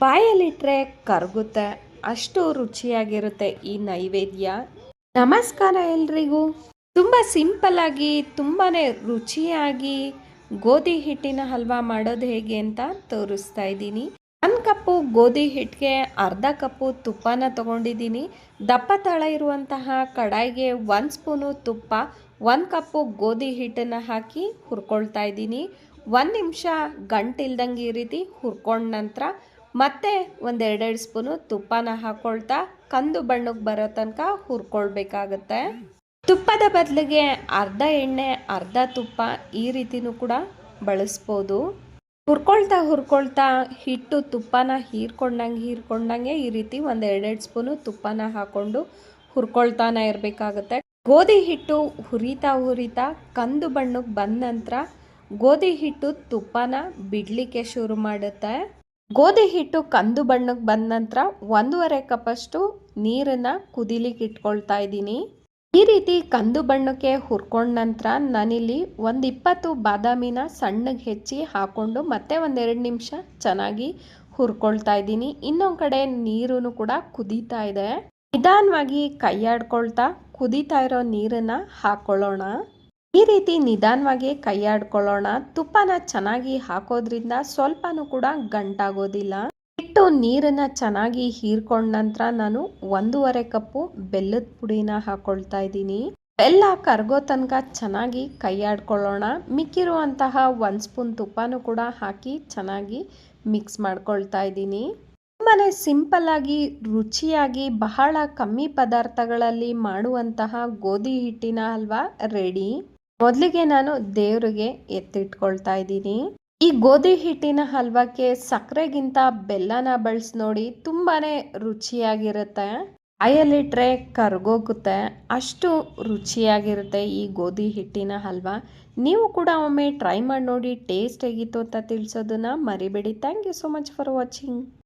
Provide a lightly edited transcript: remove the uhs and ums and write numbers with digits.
ಬಾಯಲ್ಲಿಟ್ಟರೆ ಕರಗುತ್ತೆ, ಅಷ್ಟು ರುಚಿಯಾಗಿರುತ್ತೆ ಈ ನೈವೇದ್ಯ. ನಮಸ್ಕಾರ ಎಲ್ರಿಗೂ. ತುಂಬ ಸಿಂಪಲ್ಲಾಗಿ ತುಂಬಾ ರುಚಿಯಾಗಿ ಗೋಧಿ ಹಿಟ್ಟಿನ ಹಲ್ವಾ ಮಾಡೋದು ಹೇಗೆ ಅಂತ ತೋರಿಸ್ತಾ ಇದ್ದೀನಿ. 1 ಕಪ್ಪು ಗೋಧಿ ಹಿಟ್ಟಿಗೆ ಅರ್ಧ ಕಪ್ಪು ತುಪ್ಪನ ತಗೊಂಡಿದ್ದೀನಿ. ದಪ್ಪ ತಳ ಇರುವಂತಹ ಕಡಾಯಿಗೆ 1 ಸ್ಪೂನು ತುಪ್ಪ, 1 ಕಪ್ಪು ಗೋಧಿ ಹಿಟ್ಟನ್ನು ಹಾಕಿ ಹುರ್ಕೊಳ್ತಾ ಇದ್ದೀನಿ. 1 ನಿಮಿಷ ಗಂಟಿಲ್ದಂಗೆ ಈ ರೀತಿ ಹುರ್ಕೊಂಡ ನಂತರ ಮತ್ತೆ ಒಂದೆರಡೆರಡು ಸ್ಪೂನು ತುಪ್ಪನ ಹಾಕ್ಕೊಳ್ತಾ ಕಂದು ಬಣ್ಣಕ್ಕೆ ಬರೋ ತನಕ ಹುರ್ಕೊಳ್ಬೇಕಾಗತ್ತೆ. ತುಪ್ಪದ ಬದಲಿಗೆ ಅರ್ಧ ಎಣ್ಣೆ ಅರ್ಧ ತುಪ್ಪ ಈ ರೀತಿನೂ ಕೂಡ ಬಳಸ್ಬೋದು. ಹುರ್ಕೊಳ್ತಾ ಹಿಟ್ಟು ತುಪ್ಪನ ಹೀರ್ಕೊಂಡಂಗೆ ಈ ರೀತಿ ಒಂದೆರಡೆರಡು ಸ್ಪೂನು ತುಪ್ಪನ ಹಾಕ್ಕೊಂಡು ಹುರ್ಕೊಳ್ತಾನೆ ಇರಬೇಕಾಗತ್ತೆ. ಗೋಧಿ ಹಿಟ್ಟು ಹುರಿತಾ ಕಂದು ಬಣ್ಣಕ್ಕೆ ಬಂದ ನಂತರ ಗೋಧಿ ಹಿಟ್ಟು ತುಪ್ಪನ ಬಿಡಲಿಕ್ಕೆ ಶುರು ಮಾಡುತ್ತೆ. ಗೋಧಿ ಹಿಟ್ಟು ಕಂದು ಬಣ್ಣಕ್ಕೆ ಬಂದ ನಂತರ 1.5 ಕಪ್ಪಷ್ಟು ನೀರನ್ನು ಕುದಿಲಿಕ್ಕೆ ಇಟ್ಕೊಳ್ತಾ ಇದ್ದೀನಿ. ಈ ರೀತಿ ಕಂದು ಬಣ್ಣಕ್ಕೆ ಹುರ್ಕೊಂಡ ನಂತರ ನಾನಿಲ್ಲಿ 20 ಬಾದಾಮಿನ ಸಣ್ಣಗೆ ಹೆಚ್ಚಿ ಹಾಕ್ಕೊಂಡು ಮತ್ತೆ 1-2 ನಿಮಿಷ ಚೆನ್ನಾಗಿ ಹುರ್ಕೊಳ್ತಾ ಇದ್ದೀನಿ. ಇನ್ನೊಂದು ಕಡೆ ನೀರು ಕೂಡ ಕುದೀತಾ ಇದೆ. ನಿಧಾನವಾಗಿ ಕೈಯಾಡ್ಕೊಳ್ತಾ ಕುದೀತಾ ಇರೋ ನೀರನ್ನು ಹಾಕ್ಕೊಳ್ಳೋಣ. ಈ ರೀತಿ ನಿಧಾನವಾಗಿ ಕೈಯಾಡ್ಕೊಳ್ಳೋಣ. ತುಪ್ಪನ ಚೆನ್ನಾಗಿ ಹಾಕೋದ್ರಿಂದ ಸ್ವಲ್ಪನೂ ಕೂಡ ಗಂಟಾಗೋದಿಲ್ಲ. ಹಿಟ್ಟು ನೀರನ್ನು ಚೆನ್ನಾಗಿ ಹೀರ್ಕೊಂಡ ನಂತರ ನಾನು 1.5 ಕಪ್ಪು ಬೆಲ್ಲದ ಪುಡಿನ ಹಾಕೊಳ್ತಾ ಇದ್ದೀನಿ. ಬೆಲ್ಲ ಕರಗೋ ತನಕ ಚೆನ್ನಾಗಿ ಕೈಯಾಡ್ಕೊಳ್ಳೋಣ. ಮಿಕ್ಕಿರುವಂತಹ 1 ಸ್ಪೂನ್ ತುಪ್ಪನೂ ಕೂಡ ಹಾಕಿ ಚೆನ್ನಾಗಿ ಮಿಕ್ಸ್ ಮಾಡ್ಕೊಳ್ತಾ ಇದ್ದೀನಿ. ತುಂಬಾ ಸಿಂಪಲ್ಲಾಗಿ ರುಚಿಯಾಗಿ ಬಹಳ ಕಮ್ಮಿ ಪದಾರ್ಥಗಳಲ್ಲಿ ಮಾಡುವಂತಹ ಗೋಧಿ ಹಿಟ್ಟಿನ ಹಲ್ವಾ ರೆಡಿ. ಮೊದಲಿಗೆ ನಾನು ದೇವರಿಗೆ ಎತ್ತಿಟ್ಕೊಳ್ತಾ ಇದ್ದೀನಿ. ಈ ಗೋಧಿ ಹಿಟ್ಟಿನ ಹಲ್ವಕ್ಕೆ ಸಕ್ಕರೆಗಿಂತ ಬೆಲ್ಲನ ಬಳಸಿ ನೋಡಿ, ತುಂಬಾನೇ ರುಚಿಯಾಗಿರುತ್ತೆ. ಬಾಯಲ್ಲಿಟ್ರೆ ಕರ್ಗೋಗುತ್ತೆ, ಅಷ್ಟು ರುಚಿಯಾಗಿರುತ್ತೆ ಈ ಗೋಧಿ ಹಿಟ್ಟಿನ ಹಲ್ವಾ. ನೀವು ಕೂಡ ಒಮ್ಮೆ ಟ್ರೈ ಮಾಡಿ ನೋಡಿ, ಟೇಸ್ಟ್ ಹೇಗಿತ್ತು ಅಂತ ತಿಳಿಸೋದನ್ನ ಮರಿಬೇಡಿ. Thank you so much for watching.